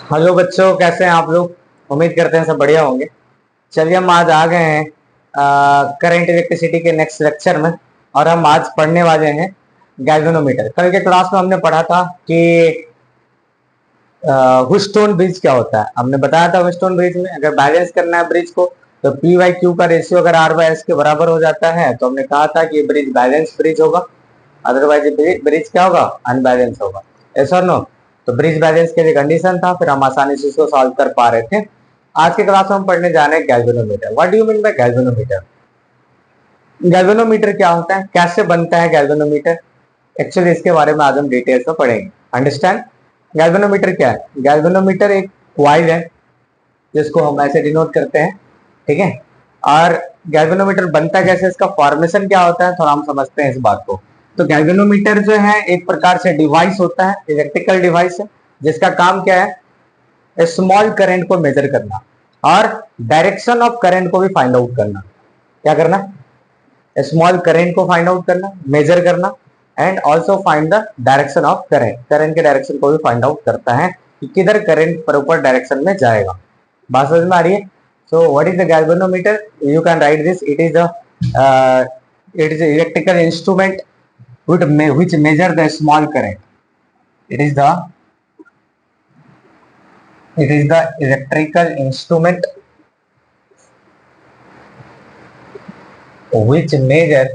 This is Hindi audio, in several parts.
हेलो बच्चों, कैसे हैं आप लोग। उम्मीद करते हैं सब बढ़िया होंगे। चलिए, हम आज आ गए हैं करंट इलेक्ट्रिसिटी के नेक्स्ट लेक्चर में। और हम आज पढ़ने वाले हैं गैल्वेनोमीटर। कल के क्लास में हमने पढ़ा था कि व्हीटस्टोन ब्रिज क्या होता है। हमने बताया था व्हीटस्टोन ब्रिज में अगर बैलेंस करना है ब्रिज को, तो पी बाई क्यू का रेशियो अगर आर बाई एस के बराबर हो जाता है तो हमने कहा था कि ये ब्रिज बैलेंस ब्रिज होगा। अदरवाइज ब्रिज क्या होगा, अनबैलेंस होगा। ऐसा नो। तो ब्रिज बैलेंस के लिए कंडीशन था, फिर हम आसानी से इसको सॉल्व कर पा रहे थे। आज के क्लास में हम पढ़ने जा रहे हैं galvanometer. What do you mean bye galvanometer. Galvanometer क्या होता है, कैसे बनता है गैल्वेनोमीटर। एक्चुअली इसके बारे में आज हम डिटेल्स में पढ़ेंगे। अंडरस्टैंड। गैल्वेनोमीटर क्या है। गैल्वेनोमीटर एक कॉइल है जिसको हम ऐसे डिनोट करते हैं, ठीक है। और गैल्वेनोमीटर बनता कैसे, इसका फॉर्मेशन क्या होता है, थोड़ा हम समझते हैं इस बात को। तो गैल्वेनोमीटर जो है एक प्रकार से डिवाइस होता है, इलेक्ट्रिकल डिवाइस है, जिसका काम क्या है, स्मॉल करंट को मेजर करना और डायरेक्शन ऑफ करंट को भी फाइंड आउट करना। क्या करना, स्मॉल करंट को फाइंड आउट करना, मेजर करना, and also find the direction of current. Current के डायरेक्शन को भी फाइंड आउट करता है कि किधर करंट प्रॉपर डायरेक्शन में जाएगा। बात समझ में आ रही है। So what is the galvanometer, you can write this, it is electrical instrument which measure the small current. It is the electrical instrument which measure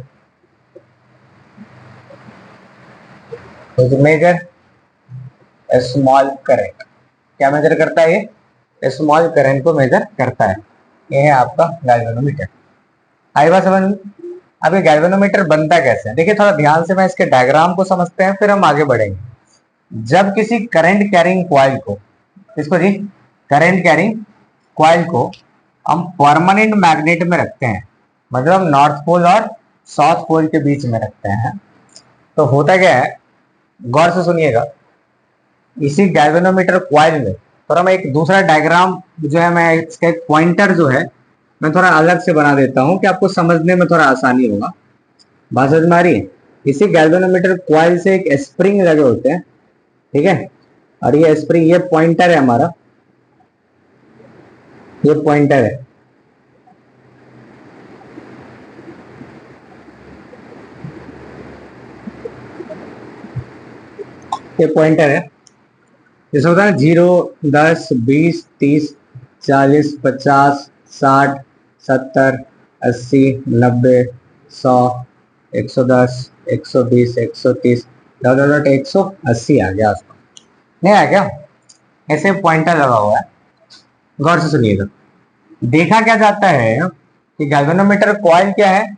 a small current. क्या मेजर करता है ये, स्मॉल करंट को मेजर करता है। ये है आपका गैल्वेनोमीटर। आई बात समझ में। अब ये गैल्वेनोमीटर बनता कैसे है, देखिए थोड़ा ध्यान से मैं इसके डायग्राम को समझते हैं, फिर हम आगे बढ़ेंगे। जब किसी करंट कैरिंग कॉइल को, इसको जी, करंट कैरिंग कॉइल को हम परमानेंट मैग्नेट में रखते हैं, मतलब नॉर्थ पोल और साउथ पोल के बीच में रखते हैं, तो होता क्या है, गौर से सुनिएगा। इसी गैल्वेनोमीटर कॉइल में थोड़ा मैं एक दूसरा डायग्राम जो है, मैं इसका एक पॉइंटर जो है मैं थोड़ा अलग से बना देता हूं कि आपको समझने में थोड़ा आसानी होगा। बात समझ में आ रही है। इसी गैल्वेनोमीटर कॉइल से एक स्प्रिंग लगे होते हैं, ठीक है। और ये स्प्रिंग, ये पॉइंटर है हमारा, ये पॉइंटर है। ये पॉइंटर है, जैसे होता है 0, 10, 20, 30, 40, 50, 60, 70, 80, 90, 100, 110, 120, 130, 180 आ गया उसको, नहीं आ गया। ऐसे पॉइंटर लगा हुआ है। गौर से सुनिएगा। देखा क्या जाता है कि गैल्वेनोमीटर कॉइल क्या है,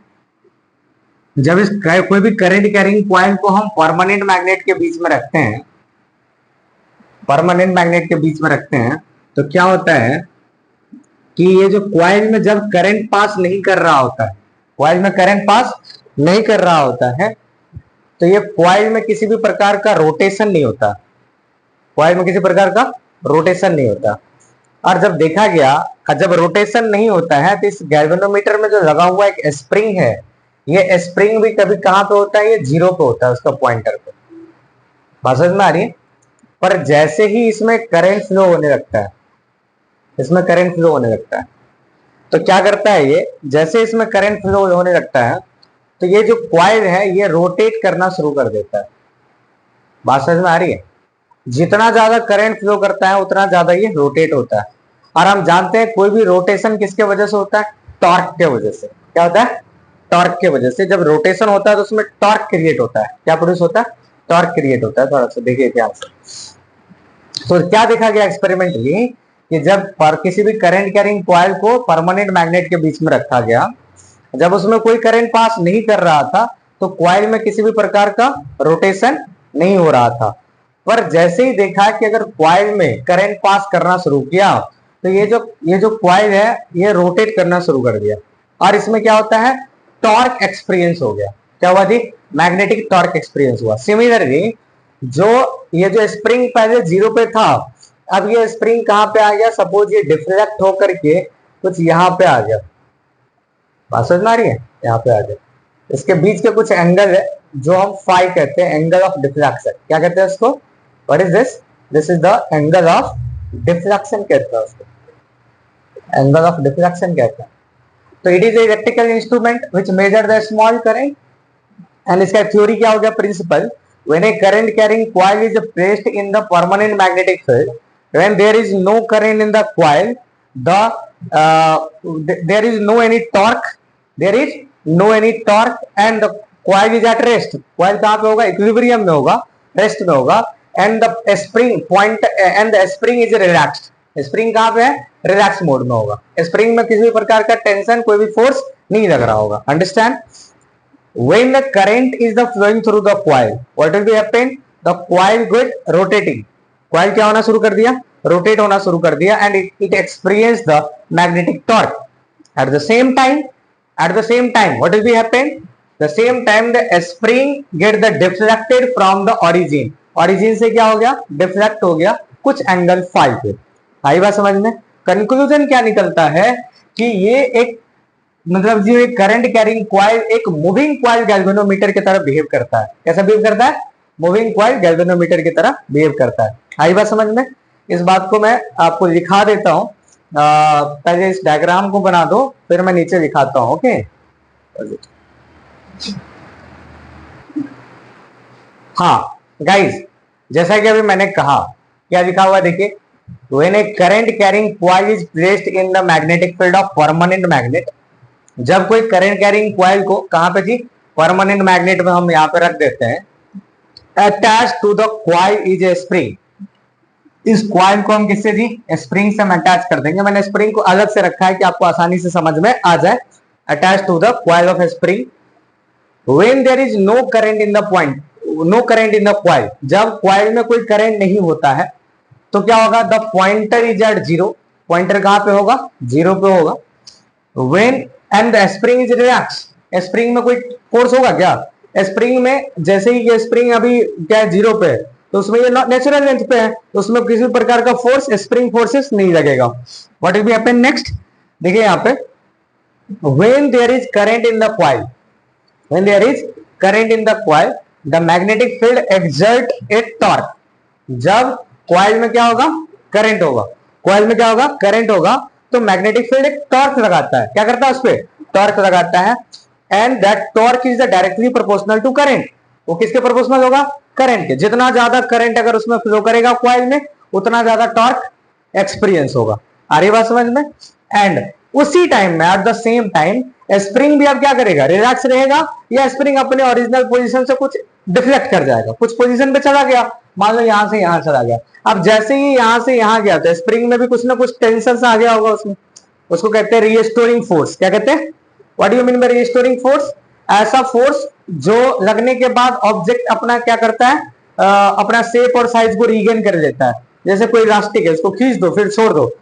जब इस कोई भी करंट कैरिंग कॉइल को हम परमानेंट मैग्नेट के बीच में रखते हैं, परमानेंट मैग्नेट के बीच में रखते हैं, तो क्या होता है कि ये जो कॉइल में जब करंट पास नहीं कर रहा होता है, कॉइल में करंट पास नहीं कर रहा होता है, तो ये कॉइल में किसी भी प्रकार का रोटेशन नहीं होता, कॉइल में किसी प्रकार का रोटेशन नहीं होता। और जब देखा गया, जब रोटेशन नहीं होता है, तो इस गैल्वेनोमीटर में जो लगा हुआ एक स्प्रिंग है, ये स्प्रिंग भी कभी कहां पे होता है, ये 0 पे होता है, उसका पॉइंटर पे। बात समझ में आ रही है। पर जैसे ही इसमें करंट फ्लो होने लगता है, इसमें करंट फ्लो होने लगता है, तो क्या करता है ये, जैसे इसमें करंट फ्लो होने लगता है, तो ये जो कॉइल है ये रोटेट करना शुरू कर देता है। बात समझ में आ रही है। जितना ज्यादा करंट फ्लो करता है उतना ज्यादा ये रोटेट होता है। और हम जानते हैं कोई भी रोटेशन किसके वजह से होता है, टॉर्क के वजह से। क्या होता है, टॉर्क के वजह से। जब रोटेशन होता है तो उसमें टॉर्क क्रिएट होता है। क्या प्रोड्यूस होता है, टॉर्क क्रिएट होता है। थोड़ा सा देखिए ध्यान से। तो क्या देखा गया एक्सपेरिमेंटली, कि जब किसी भी करंट कैरिंग कॉइल को परमानेंट मैग्नेट के बीच में रखा गया, जब उसमें कोई करंट पास नहीं कर रहा था, तो कॉइल में किसी भी प्रकार का रोटेशन नहीं हो रहा था। पर जैसे ही देखा कि अगर कॉइल में करंट पास करना शुरू किया, तो ये जो कॉइल है ये रोटेट करना शुरू कर दिया, और इसमें क्या होता है, टॉर्क एक्सपीरियंस हो गया। क्या हुआ जी, मैग्नेटिक टॉर्क एक्सपीरियंस हुआ। सिमिलरली ये जो स्प्रिंग पहले 0 पे था, अब ये स्प्रिंग कहां पे आ गया, सपोज ये डिफ्लेक्ट होकर के कुछ यहां पे आ गया। बात समझ में आ रही है, यहाँ पे आ गया। इसके बीच के कुछ एंगल है जो हम फाई कहते हैं, एंगल ऑफ डिफ्लेक्शन। क्या कहते हैं इसको, what is this, this is the angle of deflection कहते हैं उसको, एंगल ऑफ डिफ्लेक्शन कहते हैं। तो it is electrical instrument which measure the small current, and इसका थ्योरी क्या हो गया, principle, when a current carrying coil is placed in the permanent magnetic field, when there is no current in the coil, the there is no any torque, there is no any torque and the coil is at rest. Coil कहां पे होगा, इक्विलिब्रियम में होगा, रेस्ट में होगा, and the spring point and the spring is relaxed. Spring कहां पे है, रिलैक्स मोड में होगा। स्प्रिंग में किसी भी प्रकार का टेंशन, कोई भी फोर्स नहीं लग रहा होगा। Understand? When the current is the flowing through the coil, what will be happen? The coil get rotating. Coil क्या होना शुरू कर दिया, rotate होना शुरू कर दिया, and it experience the magnetic torque. At the same time, what will be happen? The same time the spring get the deflected from the origin. Origin से क्या हो गया, deflect हो गया कुछ एंगल फाई पे। आई बात समझ में? कंक्लूजन क्या निकलता है कि ये एक मतलब जो एक करंट कैरिंग कॉइल एक मूविंग कॉइल गैल्वेनोमीटर की तरह बिहेव करता है। कैसा बिहेव करता है, मूविंग कॉइल गैल्वेनोमीटर की तरह बिहेव करता है। आई बात समझ में? इस बात को मैं आपको लिखा देता हूं, पहले इस डायग्राम को बना दो, फिर मैं नीचे लिखाता हूं। ओके, हाँ गाइस, जैसा कि अभी मैंने कहा, क्या लिखा हुआ देखिए, when a current carrying coil is placed in the magnetic field of permanent magnet, जब कोई करंट कैरिंग कॉइल को कहां पे जी, परमानेंट मैग्नेट में हम यहां पे रख देते हैं, attach to the coil is a spring. इस कॉइल को हम किससे जी, स्प्रिंग से हम अटैच कर देंगे। मैंने स्प्रिंग को अलग से रखा है कि आपको आसानी से समझ में आ जाए। Attach to the coil of a spring, when there is no current in the point, no current in the coil, जब कॉइल में कोई करंट नहीं होता है तो क्या होगा, the pointer is at zero. Pointer कहां पे होगा, जीरो पे होगा। When and the spring is relax, spring में कोई फोर्स होगा क्या, स्प्रिंग में जैसे ही ये स्प्रिंग अभी क्या है, जीरो पे है, तो उसमें ये नेचुरल लेंथ पे है, तो उसमें किसी प्रकार का फोर्स, स्प्रिंग फोर्सेस नहीं लगेगा। What will be happen next, देखिए यहाँ पे, when there is current in the coil, when there is current in the coil, the magnetic field exert a torque. जब कॉइल में क्या होगा, करंट होगा, कॉइल में क्या होगा, करंट होगा, तो मैग्नेटिक फील्ड एक टॉर्क लगाता है। क्या करता है, उस पे टॉर्क लगाता है, and that torque is directly proportional to current. वो किसके प्रोपोर्शनल होगा, करंट के। जितना ज्यादा करंट अगर उसमें फ्लो करेगा कॉइल में, उतना ज्यादा टॉर्क एक्सपीरियंस होगा। आ रही बात समझ में? एंड उसी टाइम में, at the same time, spring भी अब क्या करेगा, रिलैक्स रहेगा, या स्प्रिंग अपने ओरिजिनल पोजीशन से कुछ डिफ्लेक्ट कर जाएगा, कुछ पोजीशन पे चला गया, मान लो यहां से यहां चला गया। अब जैसे ही यहां से यहां गया तो स्प्रिंग में भी कुछ ना कुछ टेंशन आ गया होगा उसमें, उसको कहते हैं रीस्टोरिंग फोर्स। क्या कहते हैं, what do you mean bye restoring force? ऐसा फोर्स जो लगने के बाद ऑब्जेक्ट अपना क्या करता है, अपना शेप और साइज को रीगेन कर लेता है। जैसे कोई इलास्टिक है, उसको खींच दो फिर छोड़ दो,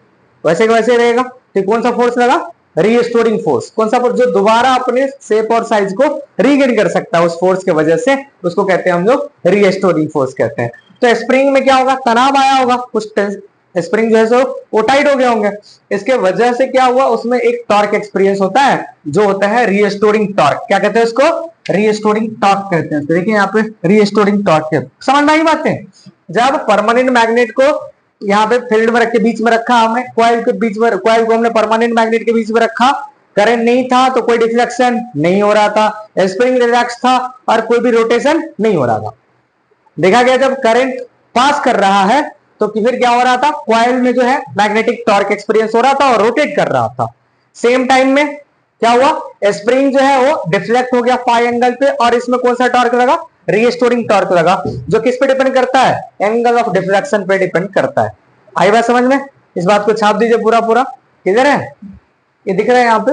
वैसे के वैसे रहेगा। तो कौन सा फोर्स लगा, रीस्टोरिंग फोर्स। कौन सा फोर्स, जो दोबारा अपने शेप और साइज को रीगेन कर सकता है उस फोर्स के वजह से, उसको कहते हैं हम लोग रीस्टोरिंग फोर्स कहते हैं। तो स्प्रिंग में क्या होगा, तनाव आया होगा, कुछ स्प्रिंग जो है वो टाइट हो गए होंगे, इसके वजह से क्या हुआ, उसमें एक टॉर्क एक्सपीरियंस होता है, जो होता है रीस्टोरिंग टॉर्क। क्या कहते हैं उसको, रीस्टोरिंग टॉर्क कहते हैं। तो देखिए यहाँ पे रीस्टोरिंग टॉर्क, समझ में आई बातें? जब परमानेंट मैग्नेट को यहाँ पे फील्ड में रख के बीच में रखा हमने, कॉइल के बीच में, कॉइल को हमने परमानेंट मैग्नेट के बीच में रखा, करंट नहीं था तो कोई डिफ्लेक्शन नहीं हो रहा था, स्प्रिंग रिलैक्स था और कोई भी रोटेशन नहीं हो रहा था। देखा गया जब करंट पास कर रहा है तो फिर क्या हो रहा था, कॉइल में जो है मैग्नेटिक टॉर्क एक्सपीरियंस हो रहा था और रोटेट कर रहा था। सेम टाइम में क्या हुआ, स्प्रिंग जो है वो डिफ्लेक्ट हो गया फाई एंगल पे, और इसमें कौन सा टॉर्क लगा, रीस्टोरिंग टॉर्क लगा, जो किस पे डिपेंड करता है, एंगल ऑफ डिफ्लेक्शन पे डिपेंड करता है। आई बात समझ में? इस बात को छाप दीजिए पूरा पूरा, किधर है, ये दिख रहा है यहाँ पे।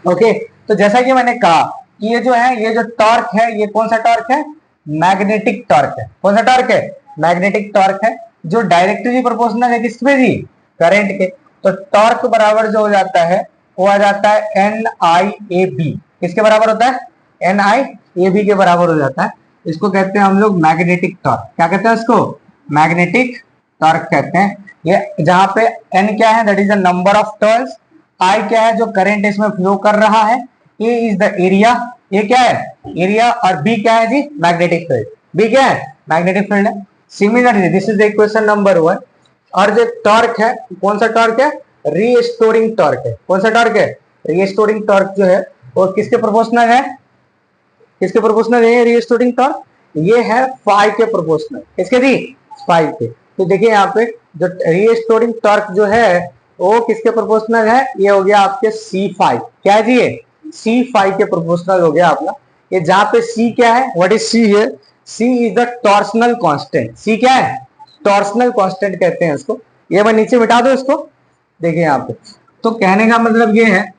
ओके, तो जैसा कि मैंने कहा कि ये जो है, ये जो टॉर्क है, ये कौन सा टॉर्क है, मैग्नेटिक टॉर्क है। कौन सा टॉर्क है, मैग्नेटिक टॉर्क है, जो डायरेक्टली प्रोपोर्शनल है किसपे जी, करंट के। तो टॉर्क बराबर जो हो जाता है वो आ जाता है NIAB। किसके बराबर होता है, NIAB के बराबर हो जाता है। इसको कहते हैं हम लोग मैग्नेटिक टॉर्क। क्या कहते हैं इसको, मैग्नेटिक टॉर्क कहते हैं। ये जहां पे N क्या है, that is the number of turns, I क्या है जो करंट इसमें फ्लो कर रहा है, A इज द एरिया, ये क्या है, एरिया, और B क्या है जी, मैग्नेटिक फील्ड। B क्या है, मैग्नेटिक फील्ड है। Similarly this is the equation number 1, और जो टॉर्क है, कौन सा टॉर्क है, रीस्टोरिंग टॉर्क है। कौन सा टॉर्क है, रीस्टोरिंग टॉर्क जो है वो किसके प्रोपोर्शनल है, किसके प्रोपोर्शनल है रीस्टोरिंग टॉर्क, ये है फाई के प्रोपोर्शनल। किसके जी, फाई के। तो देखिए यहाँ पे जो रीस्टोरिंग टॉर्क जो है वो किसके प्रोपोर्शनल है, ये हो गया आपके C5। क्या है जी, ये C5 के प्रोपोर्शनल हो गया अपना। ये जहां पे C क्या है, व्हाट इज C है, C is the torsional constant. C क्या है, टॉर्सनल कांस्टेंट कहते हैं उसको। ये मैं नीचे मिटा दो इसको, देखिए यहाँ पे। तो कहने का मतलब ये है,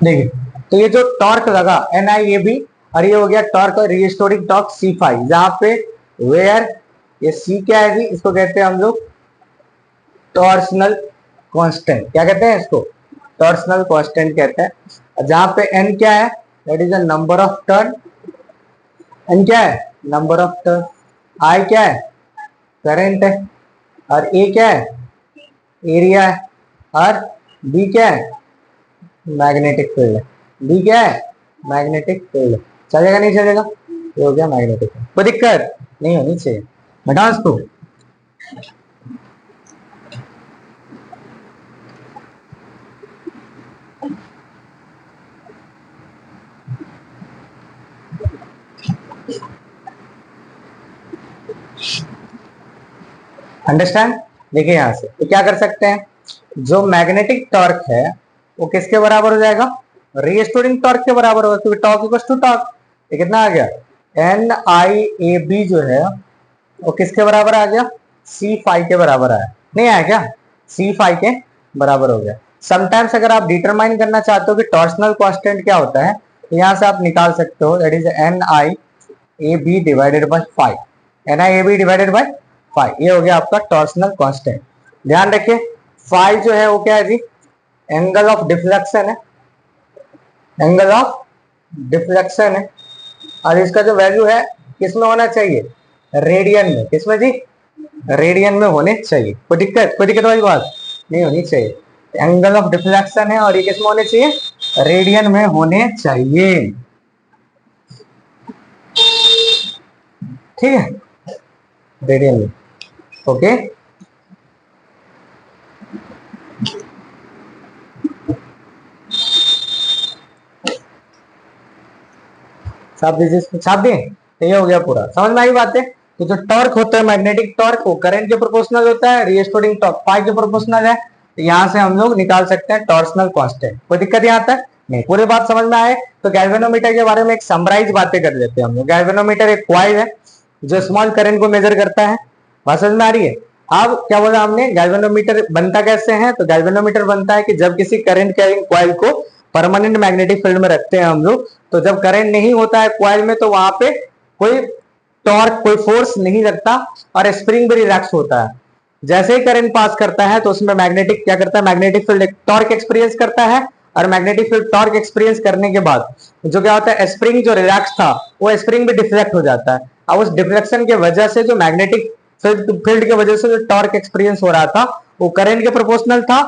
देखिए तो ये जो टॉर्क लगा NIAB, और ये हो गया टॉर्क और रीस्टोरिंग टॉर्क C5, जहां पे वेयर ये C क्या है जी, इसको कहते हैं हम लोग टॉर्सनल कांस्टेंट। क्या कहते हैं इसको, टॉर्सनल कांस्टेंट कहते हैं। जहां पे N क्या है, that is the number of turn. N क्या है, नंबर ऑफ टर्न। I क्या है, करंट है। और A क्या है, एरिया है। और B क्या है, मैग्नेटिक फील्ड है। बी क्या है, मैग्नेटिक फील्ड। चलेगा नहीं चलेगा, ये हो गया मैग्नेटिक फील्ड। कोई दिक्कत नहीं होनी चाहिए, बता उसको। अंडरस्टैंड। देखिए यहां से तो क्या कर सकते हैं, जो मैग्नेटिक टॉर्क है वो किसके बराबर हो जाएगा, रीस्टोरिंग टॉर्क के बराबर होगा, क्योंकि टॉर्क इक्वल्स टू टॉर्क। ये कितना आ गया, NIAB जो है वो किसके बराबर आ गया, C5 के बराबर आया। नहीं आया क्या, C5 के बराबर हो गया। समटाइम्स अगर आप डिटरमाइन करना चाहते हो कि टॉर्सनल कांस्टेंट क्या होता है, तो यहां से आप निकाल सकते हो, that is NIAB divided by 5। NIAB divided by 5, ये हो गया आपका टॉर्सनल कांस्टेंट। ध्यान रखिए 5 जो है वो क्या है जी, एंगल ऑफ डिफ्लेक्शन है, एंगल ऑफ डिफ्लेक्शन है। और इसका जो वैल्यू है किसमें होना चाहिए, रेडियन में। किसमें जी, रेडियन में होने चाहिए। कोई दिक्कत वाली बात नहीं होनी चाहिए। एंगल ऑफ डिफ्लेक्शन है और ये किसमें होने चाहिए, रेडियन में होने चाहिए। ठीक है, रेडियन में। ओके, छाप दीजिए, छाप दिए। तो ये हो गया पूरा, समझ में आई बात है। तो जो टॉर्क होता है मैग्नेटिक टॉर्क, वो करंट के प्रोपोर्शनल होता है, रीस्टोरिंग टॉर्क फाई के प्रोपोर्शनल है। तो यहाँ से हम लोग निकाल सकते हैं टॉर्सनल कांस्टेंट। कोई दिक्कत यहाँ तक नहीं, पूरी बात समझ में आए। तो गैल्वेनोमीटर के बारे में एक समराइज बातें कर लेते हैं हम लोग। गैल्वेनोमीटर एक कॉइल है जो स्मॉल करंट को मेजर करता है। बात समझ में आ रही है। अब क्या बोला हमने, गैल्वेनोमीटर बनता कैसे है, तो गैल्वेनोमीटर बनता है कि जब किसी करंट कैरिंग कॉइल को परमानेंट मैग्नेटिक फील्ड में रखते हैं हम लोग, तो जब करंट नहीं होता है कॉइल में, तो वहां पे कोई टॉर्क, कोई फोर्स नहीं लगता और स्प्रिंग भी रिलैक्स होता है। जैसे ही करंट पास करता है तो उसमें मैग्नेटिक क्या करता है, मैग्नेटिक फील्ड टॉर्क एक्सपीरियंस करता है। और मैग्नेटिक फील्ड टॉर्क एक्सपीरियंस करने के बाद जो क्या होता है, स्प्रिंग जो रिलैक्स था वो स्प्रिंग भी डिफ्लेक्ट हो जाता है। अब उस डिफ्लेक्शन की वजह से जो मैग्नेटिक फील्ड की वजह से जो टॉर्क एक्सपीरियंस हो रहा था वो करंट के प्रोपोर्शनल था।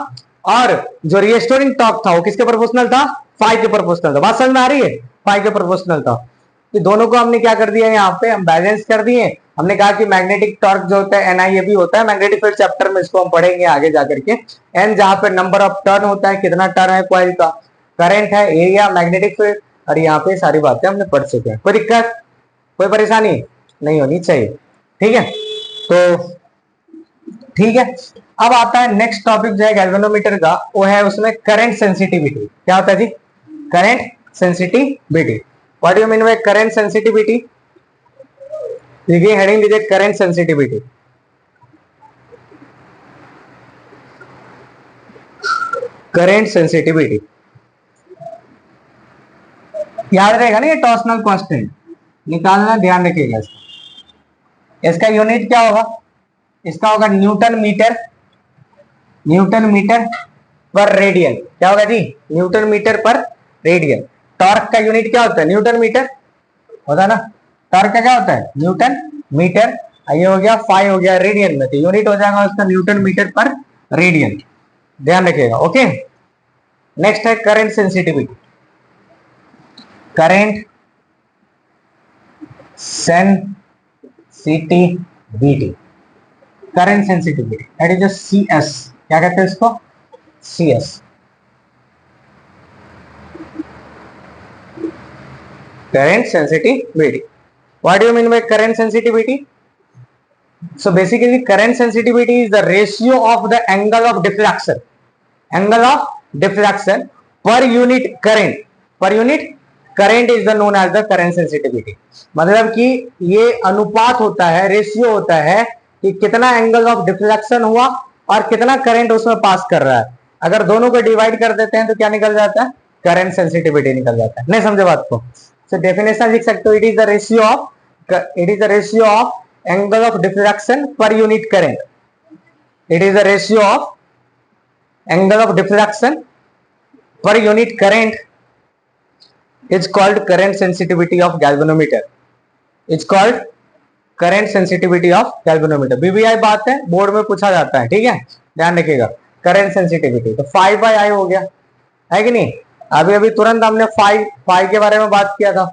और जो रिस्टोरिंग टॉर्क था वो किसके प्रोपोर्शनल था, फाई के प्रोपोर्शनल था। बात समझ में आ रही है, फाई के प्रोपोर्शनल था। तो दोनों को हमने क्या कर दिया, यहाँ पे हम बैलेंस कर दिए। हमने कहा कि मैग्नेटिक टॉर्क जो होता है NIAB होता है, मैग्नेटिक फील्ड चैप्टर में इसको हम पढ़ेंगे आगे जाकर के। एन जहां पे नंबर ऑफ टर्न होता है, कितना टर्न है कॉइल का, करंट है, एरिया, मैग्नेटिक फील्ड। और यहाँ पे सारी बातें हमने पढ़ चुके हैं। कोई दिक्कत, कोई परेशानी नहीं होनी चाहिए। ठीक है, तो ठीक है। अब आता है नेक्स्ट टॉपिक जो है गैल्वेनोमीटर का, वो है उसमें करंट सेंसिटिविटी। क्या होता है जी, current sensitivity. What do mean by current sensitivity, देखिए हेडिंग दीजिए करंट सेंसिटिविटी। करंट सेंसिटिविटी याद रहेगा ना, ये टॉर्सनल कांस्टेंट निकालना, ध्यान रखिएगा इसका। इसका यूनिट क्या होगा, इसका होगा न्यूटन मीटर, न्यूटन मीटर पर रेडियन। क्या होगा जी, न्यूटन मीटर पर रेडियन। टॉर्क का यूनिट क्या होता है, न्यूटन मीटर होता है ना। टॉर्क का क्या होता है, न्यूटन मीटर। ये हो गया, फाई हो गया रेडियन में, तो यूनिट हो जाएगा उसका न्यूटन मीटर पर रेडियन। ध्यान रखिएगा। ओके, नेक्स्ट है current sensitivity. Current sensitivity, current sensitivity that is C S, क्या कहते हैं इसको, C S. Current sensitivity, what do you mean by current sensitivity? So basically current sensitivity is the ratio of the angle of deflection, angle of deflection per unit current, per unit current is the known as the current sensitivity। मतलब कि ये अनुपात होता है, रेशियो होता है कि कितना एंगल ऑफ डिफ्लेक्शन हुआ और कितना करंट उसमें पास कर रहा है। अगर दोनों को डिवाइड कर देते हैं तो क्या निकल जाता है, करंट सेंसिटिविटी निकल जाता है। नहीं समझे बात को? सो डेफिनेशन लिख सकते हो, it is the ratio of, it is the ratio of angle of diffraction per unit current, it is the ratio of angle of diffraction per unit current is called current sensitivity of galvanometer, it's called current sensitivity of galvanometer। BBI बात है, बोर्ड में पूछा जाता है, ठीक है, ध्यान रखिएगा। करंट सेंसिटिविटी तो 5/I हो गया, है कि नहीं? अभी अभी तुरंत हमने फाइव के बारे में बात किया था,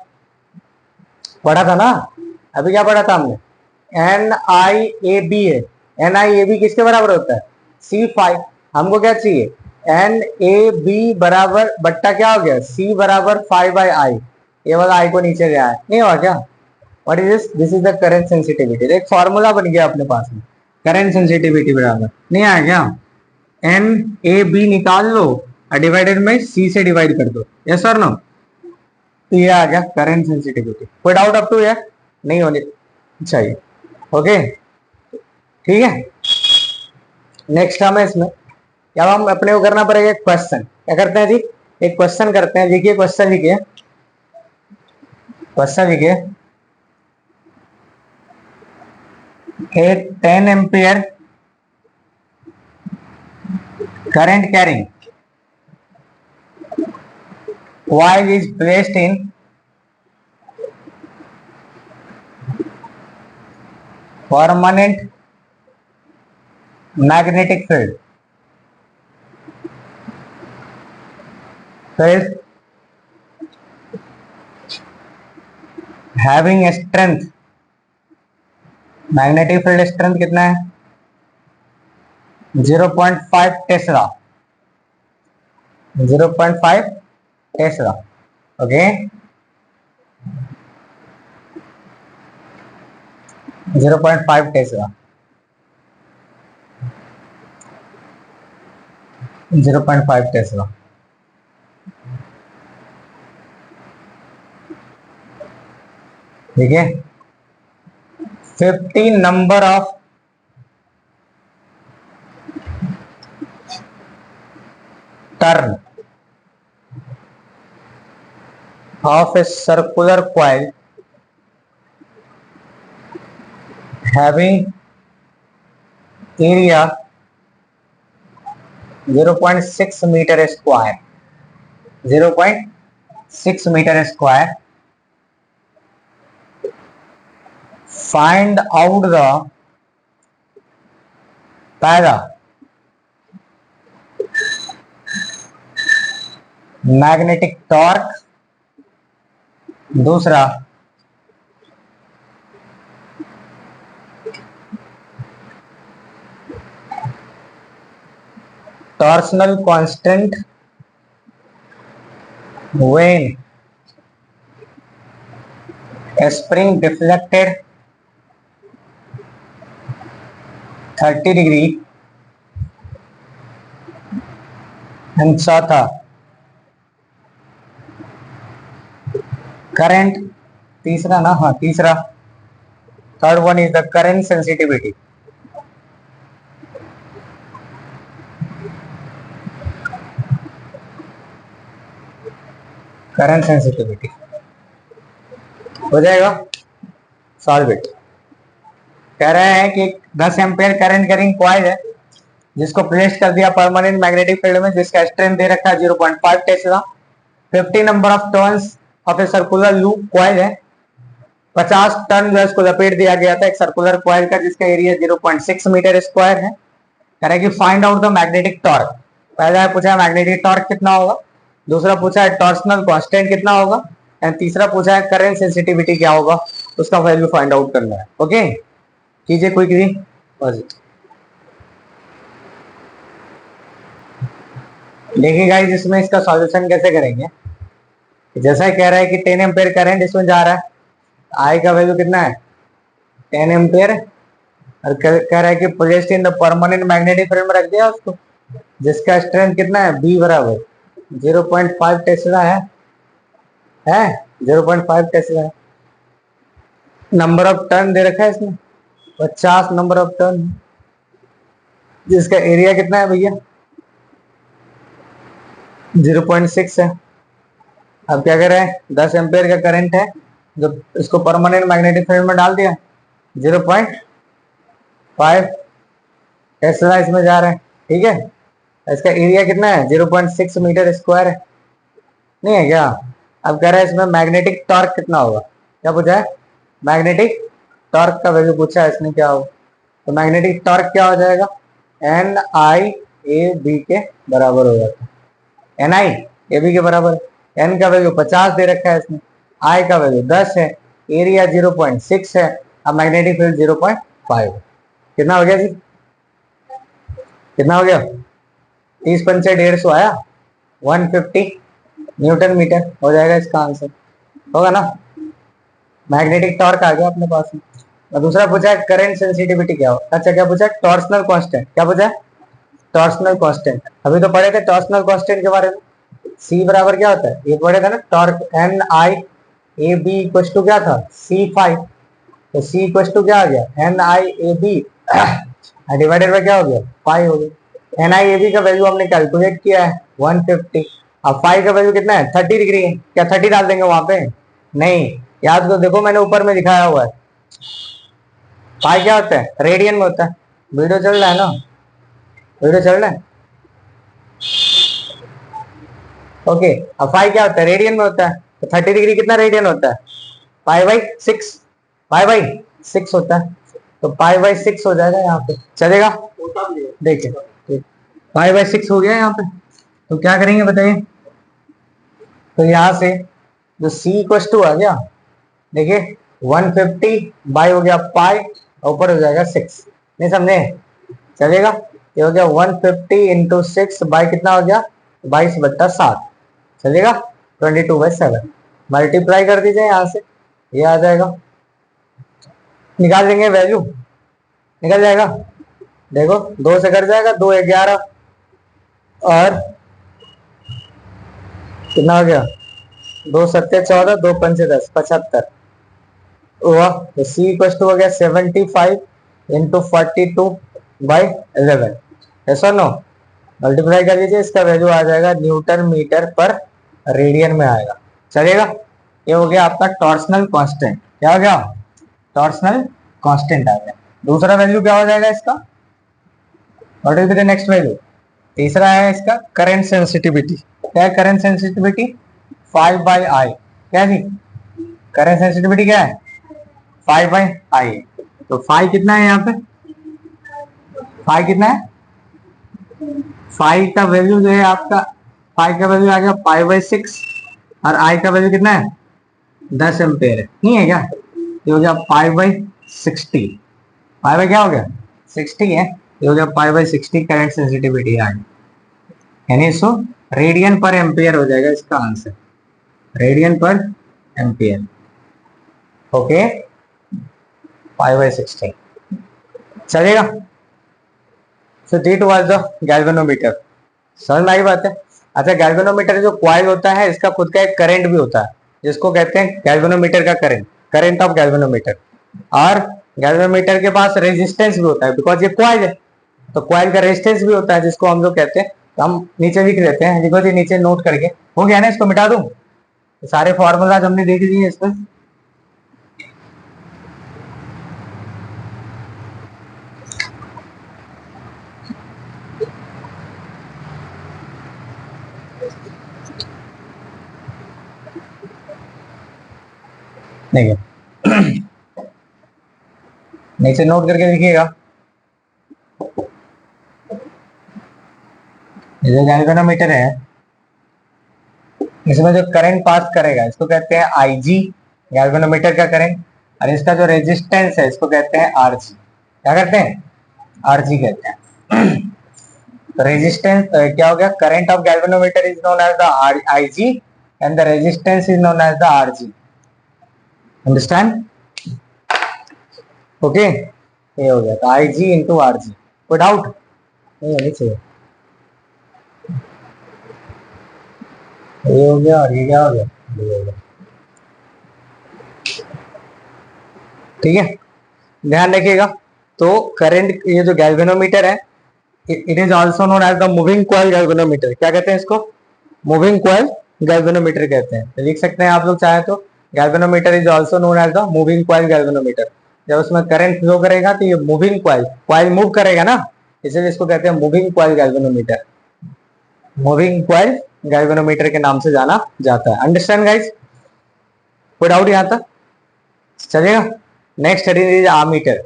पढ़ा था ना। अभी क्या पढ़ा था हमने, NIAB है, NIAB किसके बराबर होता है, C5। हमको क्या चाहिए, NAB बराबर बट्टा क्या हो गया, C बराबर 5/I। ये वाला I को नीचे गया है, नहीं हुआ क्या? What is this? This is the current sensitivity. एक फॉर्मूला बन गया अपने पास में, करंट सेंसिटिविटी बराबर, नहीं आया क्या? NAB निकाल लो और डिवाइडेड में C से डिवाइड कर दो, यस और नो? ये आ गया करंट सेंसिटिविटी। कोई डाउट अप टू है? नहीं होनी चाहिए, ओके, ठीक है। नेक्स्ट हम है इसमें, अब हम अपने को करना पड़ेगा एक क्वेश्चन। क्या करते हैं जी, एक क्वेश्चन करते हैं। देखिए क्वेश्चन लिखिए, क्वेश्चन लिखिए, एक 10 ampere current carrying coil is placed in permanent magnetic field, having a strength, magnetic field strength कितना है, 0.5 Tesla, 0.5 Tesla, okay, 0.5 Tesla, 0.5 Tesla. ठीक है, 50 number of turn of a circular coil having area 0.6 meter square, 0.6 meter square, find out the पहला मैग्नेटिक टॉर्क, दूसरा torsional constant when a spring deflected 30 degree, and चौथा करंट, तीसरा ना, हाँ तीसरा, third one is the current sensitivity. Current sensitivity हो जाएगा सॉल्व इट। कह रहे हैं कि 10 एम्पियर करंट कैरिंग कॉइल है जिसको प्लेस कर दिया परमानेंट मैग्नेटिक फील्ड में, जिसका स्ट्रेंथ दे रखा है 0.5 Tesla, 50 number of turns of a circular loop coil है, 50 टन जो है इसको लपेट दिया गया था एक सर्कुलर कॉइल का जिसका एरिया 0.6 मीटर स्क्वायर है। कह रहे हैं कि find out the magnetic torque. पहला पूछा है मैग्नेटिक टॉर्क कितना होगा, दूसरा पूछा है टॉर्सनल कांस्टेंट कितना होगा, एंड तीसरा पूछा है करंट सेंसिटिविटी क्या होगा, उसका वैल्यू फाइंड आउट करना है। ओके, कीजिए क्विकली। देखिए गाइस, इसमें इसका सॉल्यूशन कैसे करेंगे। जैसा कह रहा है कि 10 एम्पेयर करंट इसमें जा रहा है, आई का वैल्यू कितना है 10 एम्पेयर, और कह रहा है कि placed in the permanent magnetic field में रख दिया उसको, जिसका स्ट्रेंथ कितना है बी बराबर 0.5 टेस्ला है 0.5 टेस्ला है। नंबर ऑफ टर्न दे रखा है इसमें 50 नंबर ऑफ टर्न, जिसका एरिया कितना है भैया 0.6 है। अब क्या कर रहे हैं 10 एम्पेयर का करंट है, जो इसको परमानेंट मैग्नेटिक फील्ड में डाल दिया, 0.5 टेस्ला इसमें जा रहा है। ठीक है, इसका एरिया कितना है 0.6 मीटर स्क्वायर है, नहीं है क्या। अब कह रहा है इसमें मैग्नेटिक टॉर्क कितना होगा, क्या पूछा है मैग्नेटिक टॉर्क का वैल्यू पूछा है इसने, क्या होगा। तो मैग्नेटिक टॉर्क क्या हो जाएगा एन आई ए बी के बराबर हो जाता है। एन आई ए बी के बराबर, एन का वैल्यू 50 दे रखा है इसमें, आई का वैल्यू 10 है, एरिया 0.6 है, अब मैग्नेटिक फील्ड 0.5। कितना हो गया जी, कितना हो गया 30 पंचे 150 आया, 150 न्यूटन मीटर हो जाएगा इसका आंसर, होगा ना। मैग्नेटिक टॉर्क आ गया अपने पास में। और दूसरा पूछा है करंट सेंसिटिविटी क्या हो, अच्छा क्या पूछा है टॉर्सनल कांस्टेंट, क्या पूछा है टॉर्सनल कांस्टेंट। अभी तो पढ़े थे टॉर्सनल कांस्टेंट के बारे में, सी बराबर क्या होता है ये पढ़े थे ना, torque N I A B equal to क्या था C5, तो सी इक्वल टू क्या आ गया N I A B divided by क्या हो गया पाई हो गया। एन आई ए बी का वैल्यू हमने कैलकुलेट किया है 150, अब फाई का वैल्यू कितना है 30 डिग्री है, क्या 30 डाल देंगे वहां पे, नहीं, याद तो देखो मैंने ऊपर में दिखाया हुआ है। फाई क्या होता है रेडियन में होता है, वीडियो चल रहा है ना, वीडियो चल रहा है ओके। अब फाई क्या होता है रेडियन में होता है, तो 30 डिग्री कितना रेडियन होता है पाई बाई 6, पाई बाई 6 होता है, तो पाई बाई 6 हो जाएगा यहाँ पे, चलेगा। देखिए पाई बाई 6 हो गया यहाँ पे, तो क्या करेंगे बताइए, तो यहाँ से जो सी इक्वल टू आ गया, देखिए 150 बाई हो गया पाई, ऊपर हो जाएगा 6, नहीं समझे, चलेगा। ये हो गया 150 इंटू 6 बाई कितना हो गया 22/7, चलेगा 22/7, मल्टीप्लाई कर दीजिए यहाँ से, ये आ जाएगा, निकाल देंगे वैल्यू, निकल जाएगा। देखो 2 से कट जाएगा, 2 11 और कितना हो गया 2 7 14, 2 5 10 75 हुआ, तो सी इक्वल टू हो गया 75 इंटू 42/11, ऐसा नो, मल्टीप्लाई कर दीजिए, इसका वैल्यू आ जाएगा न्यूटन मीटर पर रेडियन में आएगा, चलेगा। ये हो गया आपका टॉर्सनल कांस्टेंट, क्या हो गया टॉर्सनल कांस्टेंट आ गया। दूसरा वैल्यू क्या हो जाएगा इसका, what is the next value, तीसरा है इसका करंट सेंसिटिविटी, क्या है करंट सेंसिटिविटी 5/I, क्या जी करंट सेंसिटिविटी क्या है 5/I, तो 5 कितना है यहाँ पे, 5 कितना है, 5 का वैल्यू जो है आपका, 5 का वैल्यू आ गया पाई/6, और I का वैल्यू कितना है 10 एम्पेयर है, नहीं है क्या, ये हो गया पाई/60, पाई बाई क्या हो गया 60 है, ये हो गया पाई/60 करंट सेंसिटिविटी आ गई, यानी सो रेडियन पर एम्पियर हो जाएगा इसका आंसर, रेडियन पर एम्पियर, ओके पाई/60, चलेगा। So that was the galvanometer, समझ में आई बात है। अच्छा गैल्वेनोमीटर जो कॉइल होता है इसका खुद का एक करंट भी होता है, जिसको कहते हैं गैल्वेनोमीटर का करंट, करंट ऑफ गैल्वेनोमीटर, और गैल्वेनोमीटर के पास रेजिस्टेंस भी होता है, बिकॉज ये कॉइल है, तो कॉइल का रेजिस्टेंस भी होता है, जिसको हम लोग कहते हैं, तो हम नीचे लिख देते हैं, देखो जी नीचे नोट करके, हो गया ना, इसको मिटा दूं, सारे फॉर्मूलाज हमने देख लिए इसमें, देखिए नीचे नोट करके लिखिएगा, ये जो गैल्वेनोमीटर है इसमें जो करंट पास करेगा इसको कहते हैं आईजी, गैल्वेनोमीटर का करंट, और इसका जो रेजिस्टेंस है इसको कहते हैं आरजी। क्या कहते हैं? आरजी कहते हैं। तो रेजिस्टेंस क्या हो गया? Current of galvanometer is known as the IG and the resistance is known as the RG. Understand? Okay, ये हो गया। तो आईजी इंटू आरजी। कोई डाउट नहीं होनी चाहिए। ये हो गया और ये क्या हो गया? ये हो गया। ठीक है, ध्यान रखिएगा। तो करंट, ये जो गैल्वेनोमीटर है, it is also known as the moving coil galvanometer. क्या कहते हैं इसको? मूविंग कॉइल गैल्वेनोमीटर कहते हैं। तो लिख सकते हैं आप लोग चाहे तो, galvanometer is also known as the moving coil galvanometer. जब उसमें करंट फ्लो करेगा तो ये मूविंग कॉइल, कॉइल मूव करेगा ना, इसलिए इसको कहते हैं moving coil galvanometer. Moving coil galvanometer के नाम से जाना जाता है। Understand guys? कोई डाउट यहां तक? चलेगा। Next heading is ammeter.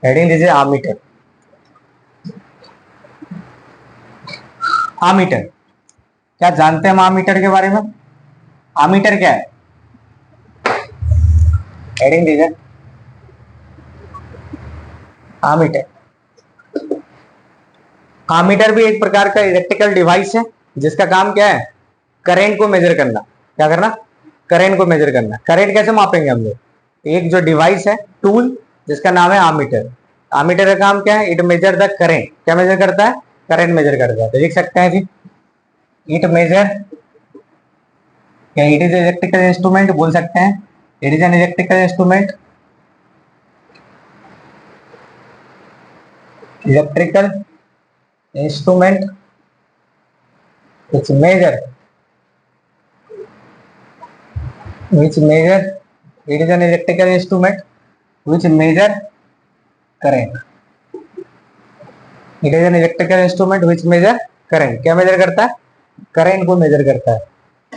Heading is ammeter. Ammeter क्या जानते हैं हम आमीटर के बारे में? आमीटर क्या है? हेडिंग दीजिए, आमीटर। आमीटर भी एक प्रकार का इलेक्ट्रिकल डिवाइस है जिसका काम क्या है? करंट को मेजर करना। क्या करना? करंट को मेजर करना। करंट कैसे मापेंगे हम लोग? एक जो डिवाइस है, टूल, जिसका नाम है आमीटर। आमीटर का काम क्या है? It major the current. क्या मेजर करता है? करंट मेजर करता है। तो लिख सकते हैं जी, इट मेजर, क्या इट इज इलेक्ट्रिकल इंस्ट्रूमेंट बोल सकते हैं। It is an electrical instrument, electrical instrument which measure, it is an electrical instrument which measure current. It is an electrical instrument which measure current. क्या मेजर करता है? करंट को मेजर करता है।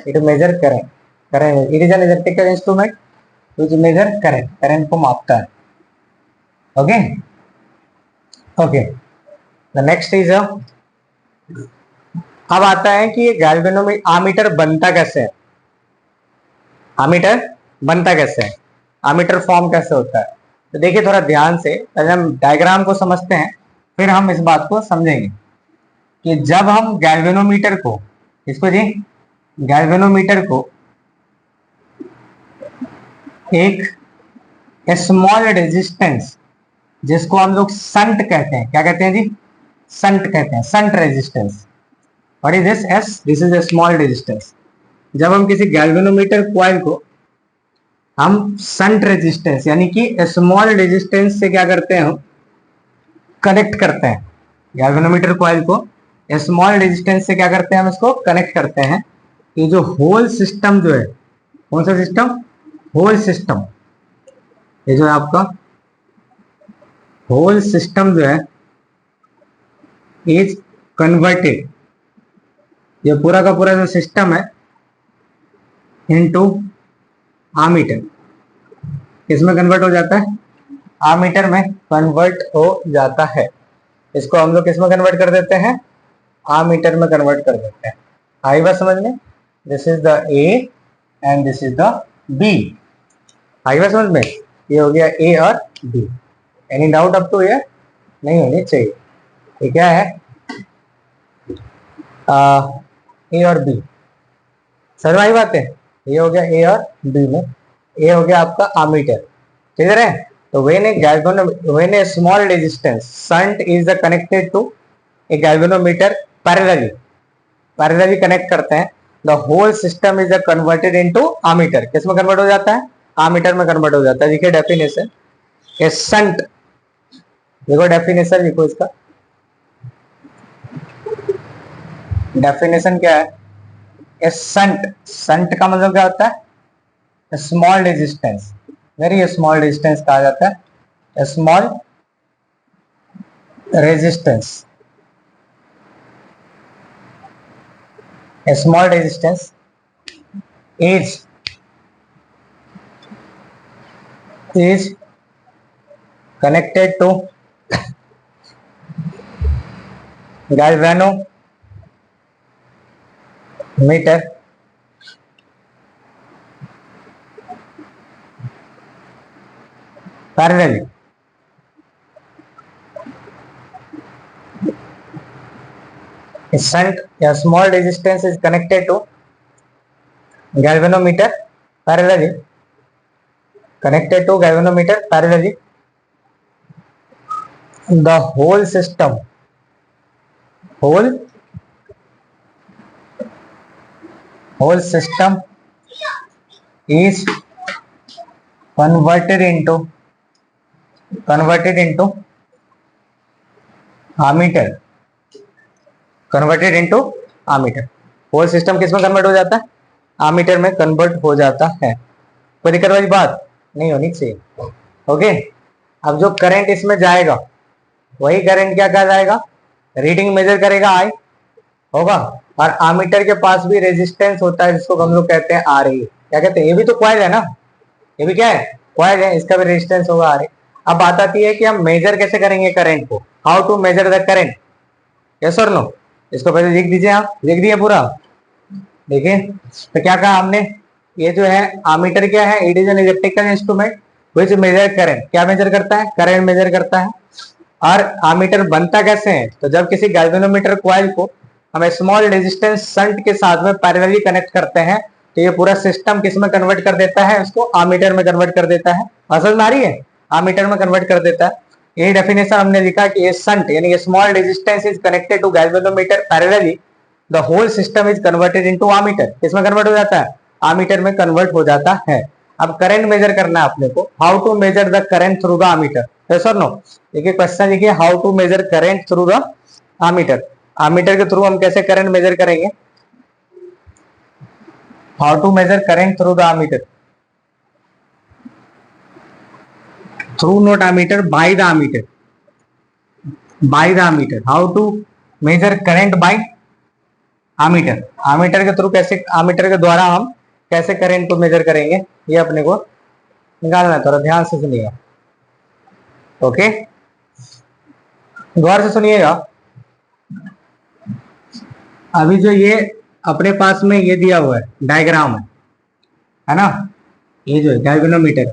It measure current. Current, it is an electrical instrument which measure current. Current को मापता है। Okay okay, the next is, अब आता है कि ये गैल्वेनोमीटर, आमीटर बनता कैसे है? आमीटर बनता कैसे है? आमीटर फॉर्म कैसे होता है? तो देखिए थोड़ा ध्यान से, पहले हम डायग्राम को समझते हैं, फिर हम इस बात को समझेंगे कि जब हम गैल्वेनोमीटर को, इसको जी, गैल्वेनोमीटर को एक स्मॉल रेजिस्टेंस, जिसको हम लोग संट कहते हैं, क्या कहते हैं जी? संट कहते हैं, shunt resistance. What is this? S, this is a small resistance. जब हम किसी गैल्वेनोमीटर कॉइल को हम संट रेजिस्टेंस यानी कि स्मॉल रेजिस्टेंस से क्या करते हैं? कनेक्ट करते हैं गैल्वेनोमीटर कॉइल को। स्मॉल रेजिस्टेंस से क्या करते हैं? हम इसको कनेक्ट करते हैं। ये जो होल सिस्टम जो है, कौन सा सिस्टम? Whole system. ये जो है आपका होल सिस्टम जो है, इज कन्वर्टेड, ये पूरा का पूरा जो सिस्टम है, इनटू आमीटर। किसमें कन्वर्ट हो जाता है? आमीटर में कन्वर्ट हो जाता है। इसको हम लोग किसमें कन्वर्ट कर देते हैं? आमीटर में कन्वर्ट कर देते हैं। आई बात समझ में? This is the A and this is the B. आई बात समझ में? ये हो गया ए और B. Any doubt up to ये? नहीं होनी चाहिए। ये क्या है? ए और बी। समझ आई बात है? ये हो गया ए और बी में। ए हो गया आपका आमीटर। क्लियर है? तो when a small resistance shunt is connected to a galvanometer parallelly connect करते हैं, the whole system is converted into ammeter। किसमें कन्वर्ट हो जाता है? आमीटर में कन्वर्ट हो जाता है। देखिए डेफिनेशन, ए शंट, देखो डेफिनेशन लिखो इसका। डेफिनेशन क्या है? ए शंट, शंट का मतलब क्या होता है? Small resistance, very small resistance कहा जाता है। Small resistance, small resistance is connected to meter parallelly shunt या small resistance is connected to galvanometer parallelly the whole system is converted into ammeter whole system किस में कन्वर्ट हो जाता है? आमीटर में कन्वर्ट हो जाता है। कोई दिक्कत वाली बात नहीं होनी चाहिए। ओके, अब जो करंट इसमें जाएगा वही करंट क्या कहा जाएगा? रीडिंग मेजर करेगा आई होगा, और आमीटर के पास भी रेजिस्टेंस होता है जिसको हम लोग कहते हैं आर ए। क्या कहते हैं? ये भी तो कॉइल है ना, ये भी क्या है? कॉइल है, इसका भी रेजिस्टेंस होगा आर ए। अब बात आती है कि हम मेजर कैसे करेंगे करंट को, how to measure the current, yes or no? इसको पहले लिख दीजिए, आप लिख दिए पूरा। देखिए तो क्या कहा हमने, ये जो है आमीटर क्या है? It is an electrical instrument which major current. क्या मेजर करता है? करंट मेजर करता है। और आमीटर बनता कैसे है? तो जब किसी गैल्वेनोमीटर कॉइल को हम स्मॉल रेजिस्टेंस शंट के साथ में पैरेलली कनेक्ट करते हैं तो ये पूरा सिस्टम किस में कन्वर्ट कर देता है? उसको आमीटर में कन्वर्ट कर देता है। असर में आ रही है? आमीटर में कन्वर्ट कर देता है। यही डेफिनेशन हमने लिखा कि ये शंट यानी small resistance is connected to galvanometer parallelly the whole system is converted into ammeter. किसमें कन्वर्ट हो जाता है? आमीटर में कन्वर्ट हो जाता है। अब करंट मेजर करना है अपने को, how to measure the current through the ammeter, yes or no? देखिए क्वेश्चन लिखिए, how to measure current through the ammeter. Ammeter के थ्रू हम कैसे करंट मेजर करेंगे? How to measure current through the ammeter, through not ammeter, by the ammeter, how to measure current by ammeter. Ammeter के थ्रू कैसे, आमीटर के द्वारा हम कैसे करंट को मेजर करेंगे, ये अपने को निकालना है। थोड़ा ध्यान से सुनिएगा, ओके? गौर से सुनिएगा। अभी जो ये अपने पास में ये दिया हुआ है डायग्राम है ना, ये जो है गैल्वेनोमीटर,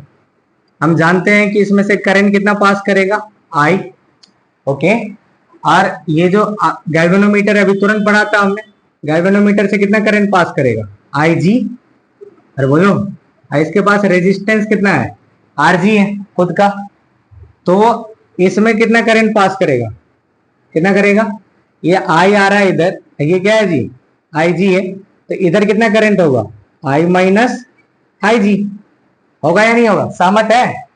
हम जानते हैं कि इसमें से करंट कितना पास करेगा? आई, ओके? और ये जो गैल्वेनोमीटर अभी तुरंत पढ़ा था हमने, गैल्वेनोमीटर से कितना करंट पास करेगा? आई जी। अरे बोलो, इसके पास रेजिस्टेंस कितना है? आर जी है खुद का। तो इसमें कितना करंट पास करेगा? कितना करेगा? ये आई आ रहा है इधर, ये क्या है जी? आई जी है। तो इधर कितना करंट होगा? आई माइनस आई जी। होगा या नहीं होगा? सहमत है?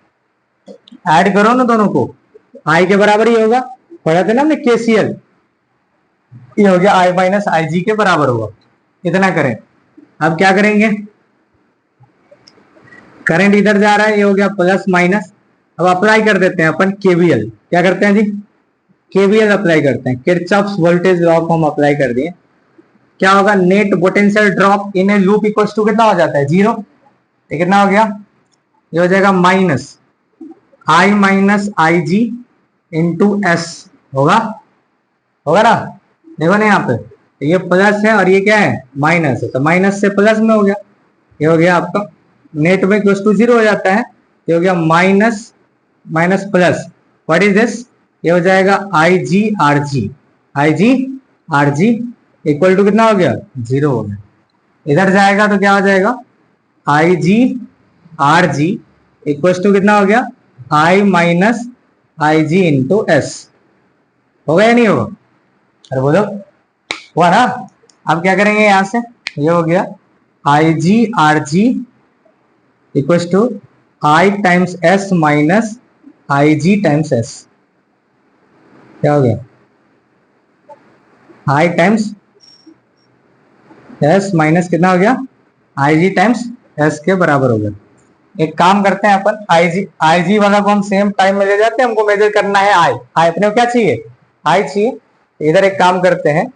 ऐड करो ना दोनों को, आई के बराबर ही होगा। पढ़ा था ना हमने केसीएल, ये हो गया आई माइनस आई जी के बराबर होगा। इतना करें। अब क्या करेंगे? करंट इधर जा रहा है, ये हो गया प्लस माइनस। अब अप्लाई कर देते हैं अपन केवीएल। क्या करते हैं जी? केवीएल अप्लाई करते हैं। किरचॉफ्स वोल्टेज लॉ को हम अप्लाई कर दिए। क्या होगा? Net potential drop in a loop equals to कितना हो जाता है? 0। ये कितना हो गया? ये हो जाएगा minus I minus I G into S. होगा ना? देखो ना यहाँ पे, ये प्लस है और ये क्या है? माइनस है। तो माइनस से प्लस में हो गया, ये हो गया आपका नेट में इक्वल्स टू 0 हो जाता है। ये हो गया minus minus plus, what is this? ये हो जाएगा आई G R G, equal to कितना हो गया? 0 हो गया। इधर जाएगा तो क्या हो जाएगा? आई G R G equal to कितना हो गया? आई minus I G into S. होगा या नहीं होगा? अरे बोलो, हुआ ना? अब क्या करेंगे यहां से? ये हो गया I G R G equal to I times S minus I G times S. क्या हो गया? आई टाइम्स एस माइनस कितना हो गया? आई जी टाइम्स एस के बराबर हो गया। एक काम करते हैं अपन, आई जी वाला को हम सेम टाइम में ले जाते हैं। हमको मेजर करना है आई अपने को क्या चाहिए? आई चाहिए। इधर एक काम करते हैं,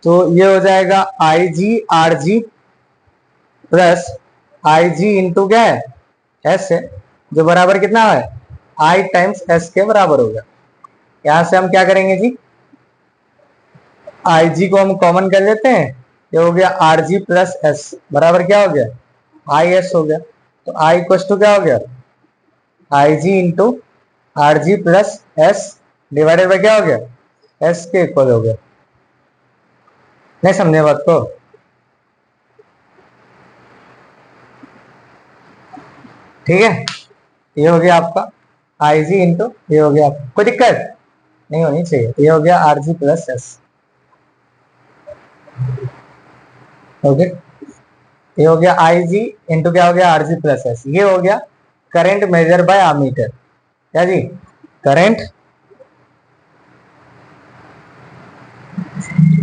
तो ये हो जाएगा आई जी आर जी प्लस आई जी इंटू क्या है? एस है, जो बराबर कितना है? आई टाइम्स एस के बराबर होगा। यहां से हम क्या करेंगे जी? आई जी को हम कॉमन कर लेते हैं, ये हो गया आर जी प्लस एस बराबर क्या हो गया, आई एस हो गया। तो आई इक्वल टू क्या हो गया, I G into R G plus S divided by क्या हो गया, एस के इक्वल हो गया। नहीं समझे बात को? ठीक है, ये हो गया आपका आई जी इंटू, ये हो गया आपका, कोई दिक्कत नहीं होनी चाहिए। ये हो गया R G plus S. Okay, ये हो गया आई जी इंटू क्या हो गया, आर जी प्लस एस। ये हो गया करंट मेजर बाय आमीटर। क्या जी, current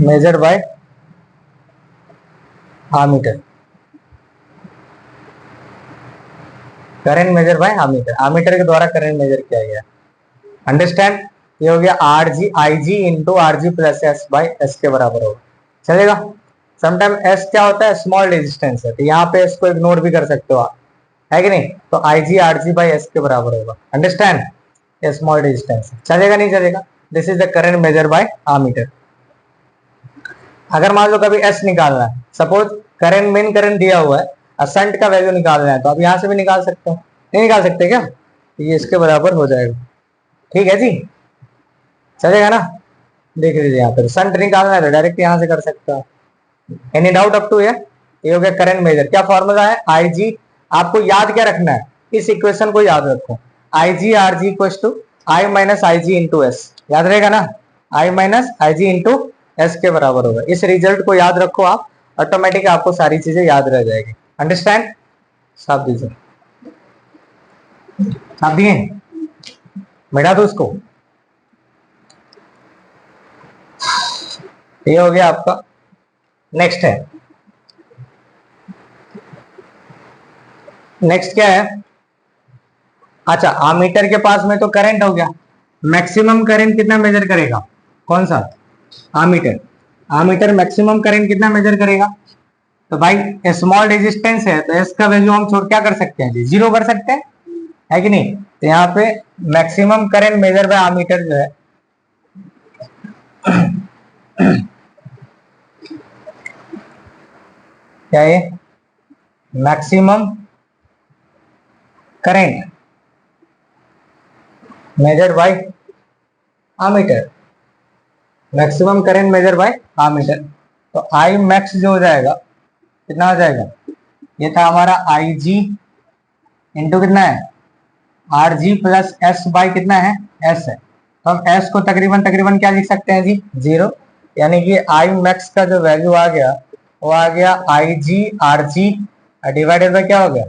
measure by ammeter, current measure by ammeter, ammeter के द्वारा करंट मेजर किया गया। अंडरस्टैंड? ये हो गया R G I G into R G plus S by S के बराबर होगा। चलेगा? समटाइम एस क्या होता है, स्मॉल रेजिस्टेंस है, तो यहाँ पे इसको इग्नोर भी कर सकते हो आप, है कि नहीं? तो आई G R ji by S के बराबर होगा। अंडरस्टैंड? ये स्मॉल रेजिस्टेंस चलेगा नहीं चलेगा? This is the current measure by ammeter. अगर मान लो कभी एस निकालना है, सपोज करंट मेन करंट दिया हुआ है, असंट का वैल्यू निकालना है, तो आप यहाँ से भी निकाल सकते हो। नहीं निकाल सकते क्या? तो ये इसके बराबर हो जाएगा। ठीक है जी, चलेगा ना? देख लीजिए यहाँ पर संट निकालना है तो डायरेक्ट यहाँ से कर सकते हो। Any doubt up to? ये हो गया करंट मेजर। क्या फॉर्मूला है, आई जी। आपको याद क्या रखना है, इस इक्वेशन को याद रखो, I G R G equal to I minus I G into S. याद रहेगा ना, I minus I G into S के बराबर होगा। इस रिजल्ट को याद रखो आप, ऑटोमेटिक आपको सारी चीजें याद रह जाएगी। अंडरस्टैंड? साफ दीजिए, साफ दिए, मिटा दो उसको। ये हो गया आपका। नेक्स्ट है, नेक्स्ट क्या है, अच्छा आमीटर के पास में तो करंट हो गया, मैक्सिमम करंट कितना मेजर करेगा, कौन सा, आमीटर। आमीटर मैक्सिमम करंट कितना मेजर करेगा, तो भाई स्मॉल रेजिस्टेंस है तो इसका वैल्यू हम छोड़ क्या कर सकते हैं जी, जीरो कर सकते हैं, है कि नहीं? तो यहाँ पे maximum current measure by ammeter जो है क्या है, maximum current measure by ammeter, maximum current measure by ammeter. तो आई मैक्स जो हो जाएगा कितना हो जाएगा, ये था हमारा आई जी इंटू कितना है, are G plus S by कितना है, एस है। तो हम एस को तकरीबन तकरीबन क्या लिख सकते हैं जी, जीरो। यानी कि आई मैक्स का जो वैल्यू आ गया वो आ गया I G R ji divided by क्या हो गया,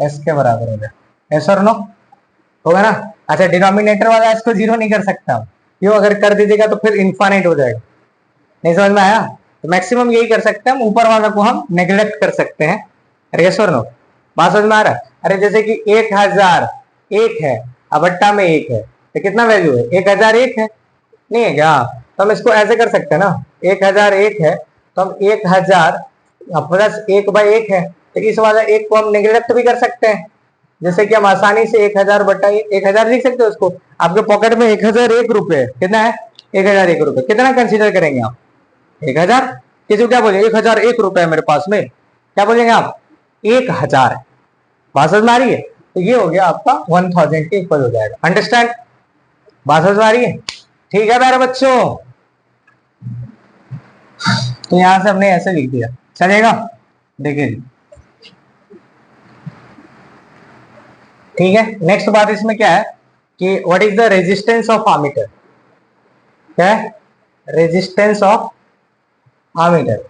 एस के बराबर हो गया। एस और नो होगा ना? अच्छा डिनोमिनेटर वाला एस को जीरो नहीं कर सकता, क्यों? अगर कर दीजिएगा तो फिर इन्फाइनाइट हो जाएगा। नहीं समझ में आया? तो मैक्सिमम यही कर सकते हैं हम, ऊपर वाला को हम नेग्लेक्ट कर सकते हैं। Yes or no? बात समझ में आ रहा है? अरे जैसे कि 1000 एक है, अबट्टा में एक है, तो कितना वैल्यू है, 1000 एक है, नहीं है क्या? तो हम इसको ऐसे कर सकते हैं ना, 1000 एक है तो हम 1000 प्लस एक बाई एक है, तो इस वाला एक को हम नेग्लेक्ट भी कर सकते हैं। जैसे कि हम आसानी से 1000 बटा 1000 लिख सकते हो उसको। आपके पॉकेट में 1000 एक रुपए कितना है, 1000 एक रुपए कितना कंसीडर करेंगे आप, 1000। किसी को क्या बोलेंगे, 1000 एक रुपए मेरे पास में, क्या बोलेंगे आप, 1000। बात समझ में आ रही है? तो ये हो गया आपका 1000 के इक्वल हो जाएगा। अंडरस्टैंड? बात समझ में आ रही है? ठीक है प्यारे बच्चों, तो यहां से हमने ऐसे लिख दिया, चलेगा? देखिए ठीक है। नेक्स्ट बात इसमें क्या है कि what is the resistance of ammeter, क्या है रेजिस्टेंस ऑफ आमीटर।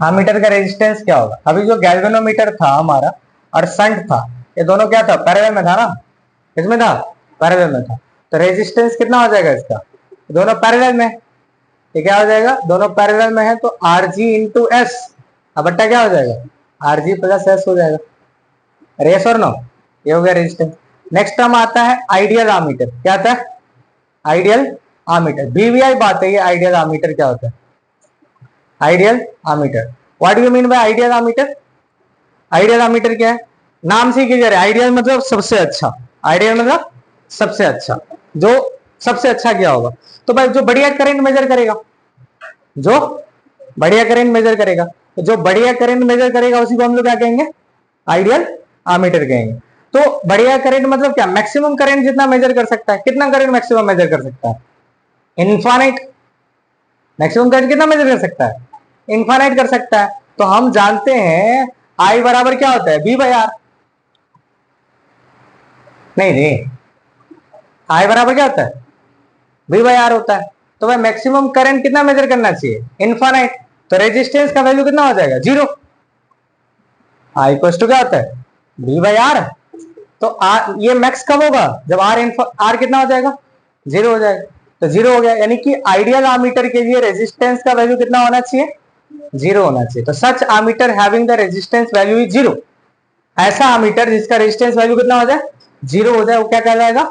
आमीटर का रेजिस्टेंस क्या होगा, अभी जो गैल्वेनोमीटर था हमारा और संट था, ये दोनों क्या था, पैरेलल में था ना, किसमें था, पैरेलल में था। तो रेजिस्टेंस कितना हो जाएगा इसका, दोनों पैरेलल में, ये क्या हो जाएगा, दोनों पैरेलल में है तो आर जी इंटू एस, अब बट्टा क्या हो जाएगा, आर जी प्लस एस हो जाएगा। रेस और नो? ये हो गया रेजिस्टेंस। नेक्स्ट टर्म आता है आइडियल आमीटर। क्या आता है, आइडियल आमीटर। बीवीआई बात है ये, आइडियल आमीटर क्या होता है, ideal ammeter. What do you mean bye ideal ammeter? Ideal ammeter क्या है, नाम से ही क्लियर है, आइडियल मतलब सबसे अच्छा, आइडियल मतलब सबसे अच्छा, जो सबसे अच्छा क्या होगा, तो भाई जो बढ़िया करंट मेजर करेगा, जो बढ़िया करंट मेजर करेगा। तो जो बढ़िया करंट मेजर करेगा उसी को हम लोग क्या कहेंगे, आइडियल आमीटर कहेंगे। तो बढ़िया करंट मतलब क्या, मैक्सिमम करंट जितना मेजर कर सकता है। कितना करंट मैक्सिमम मेजर कर सकता है, इनफाइनाइट। मैक्सिमम करंट कितना मेजर कर सकता है, इनफाइनाइट कर सकता है। तो हम जानते हैं आई बराबर क्या होता है, बी बाई आर। नहीं नहीं, आई बराबर क्या होता है, बी बाई आर होता है। तो भाई मैक्सिमम करंट कितना मेजर करना चाहिए, इनफाइनाइट। तो रेजिस्टेंस का वैल्यू कितना हो जाएगा, 0। आई इक्वल टू क्या होता है, बी बाई आर। तो आर, ये मैक्स कब होगा, जब आर कितना हो जाएगा, 0 हो जाएगा। तो 0 हो गया, यानी कि आइडियल आमीटर के लिए रेजिस्टेंस का वैल्यू कितना होना चाहिए, 0 होना चाहिए। तो such ammeter having the resistance value is 0, ऐसा आमीटर जिसका रेजिस्टेंस वैल्यू कितना हो जाए, 0 हो जाए, वो क्या कहलाएगा,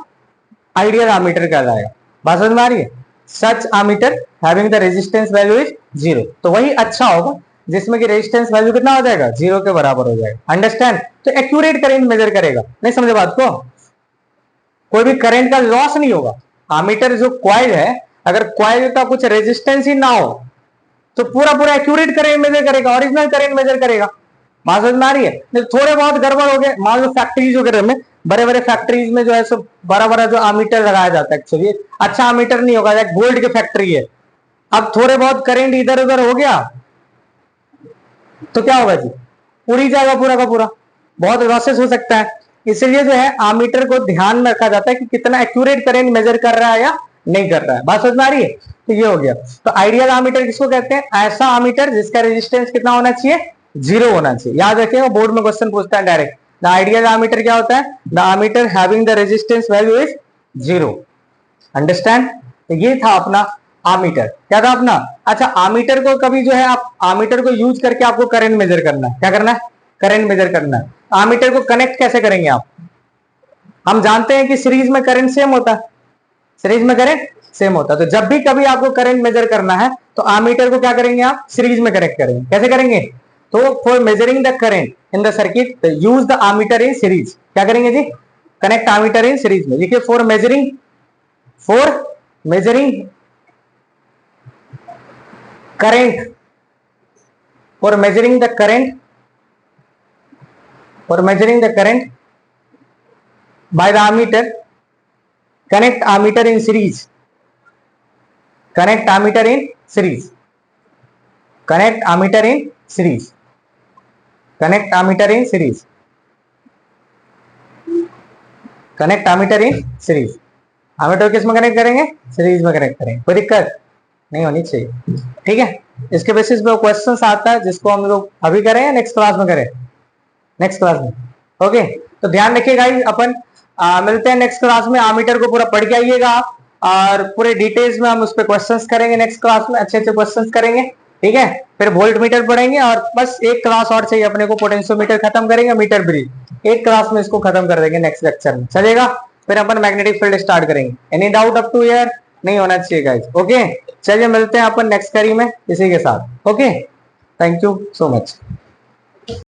आइडियल आमीटर कहलाएगा। बात समझ में आ रही है, such ammeter having the resistance value is 0। तो वही अच्छा होगा जिसमें कि रेजिस्टेंस वैल्यू कितना हो जाएगा, 0 के बराबर हो जाएगा। अंडरस्टैंड। तो एक्यूरेट करंट मेजर करेगा। नहीं समझे बात को, कोई भी करंट का लॉस नहीं होगा। आमीटर जो कॉइल है, अगर कॉइल का कुछ रेजिस्टेंस ही ना हो तो पूरा पूरा एक्यूरेट करंट मेजर करेगा, ओरिजिनल करंट मेजर करेगा। बात समझ में आ रही है। थोड़े बहुत गड़बड़ हो गए, मान लो फैक्ट्रीज वगैरह में, बड़े बड़े फैक्ट्रीज में जो है सब बड़ा बड़ा जो आमीटर लगाया जाता है, एक्चुअली अच्छा आमीटर नहीं होगा, एक गोल्ड की फैक्ट्री है। अब थोड़े बहुत करंट इधर उधर हो गया तो क्या होगा जी, उड़ ही जाएगा पूरा का पूरा, बहुत लॉसेस हो सकता है। इसलिए जो है आमीटर को ध्यान में रखा जाता है कि कितना एक्यूरेट करंट मेजर कर रहा है या नहीं कर रहा है। बात समझ में आ रही है। तो ये हो गया। तो आइडियल आमीटर किसको कहते हैं, ऐसा आमीटर जिसका रेजिस्टेंस कितना होना चाहिए, 0 होना चाहिए। याद रखिएगा, बोर्ड में क्वेश्चन पूछता है डायरेक्ट। द आइडियल आमीटर क्या होता है, the ammeter having the resistance value is 0। Understand. तो ये था अपना आमीटर। क्या था अपना, अच्छा आमीटर को कभी जो है आप आमीटर को यूज करके आपको करंट मेजर करना है। क्या करना है, करंट मेजर करना है। आमीटर को कनेक्ट कैसे करेंगे आप, हम जानते हैं कि सीरीज में करंट सेम होता है, सीरीज में करंट सेम होता है। तो जब भी कभी आपको करंट मेजर करना है तो आमीटर को क्या करेंगे आप, सीरीज में कनेक्ट करेंगे। कैसे करेंगे, तो for measuring the current in the circuit use the ammeter in series. क्या करेंगे जी, कनेक्ट आमीटर इन सीरीज में। देखिए for measuring current, for measuring the current by the ammeter, connect ammeter in series, connect ammeter in series, connect ammeter in series, connect ammeter in series, connect ammeter in series। Ammeter किस में कनेक्ट करेंगे, सीरीज में कनेक्ट करेंगे। कोई दिक्कत नहीं होनी चाहिए, ठीक है। इसके बेसिस पे क्वेश्चन आता है जिसको हम लोग अभी करें या नेक्स्ट क्लास में करें, नेक्स्ट क्लास में। ओके, तो ध्यान रखिएगा, अपन मिलते हैं नेक्स्ट क्लास में। आमीटर को पूरा पढ़ के आइएगा और पूरे डिटेल्स में हम उस पर क्वेश्चंस करेंगे नेक्स्ट क्लास में, अच्छे अच्छे क्वेश्चंस करेंगे, ठीक है। फिर वोल्ट मीटर पढ़ेंगे और बस एक क्लास और चाहिए अपने को, पोटेंशियोमीटर खत्म करेंगे, मीटर ब्रिज एक क्लास में इसको खत्म कर देंगे नेक्स्ट लेक्चर में, चलेगा। फिर अपन मैग्नेटिक फील्ड स्टार्ट करेंगे। Any doubt up to here, नहीं होना चाहिए गाइस। ओके, चलिए मिलते हैं अपन नेक्स्ट करी में इसी के साथ। Okay, thank you so much.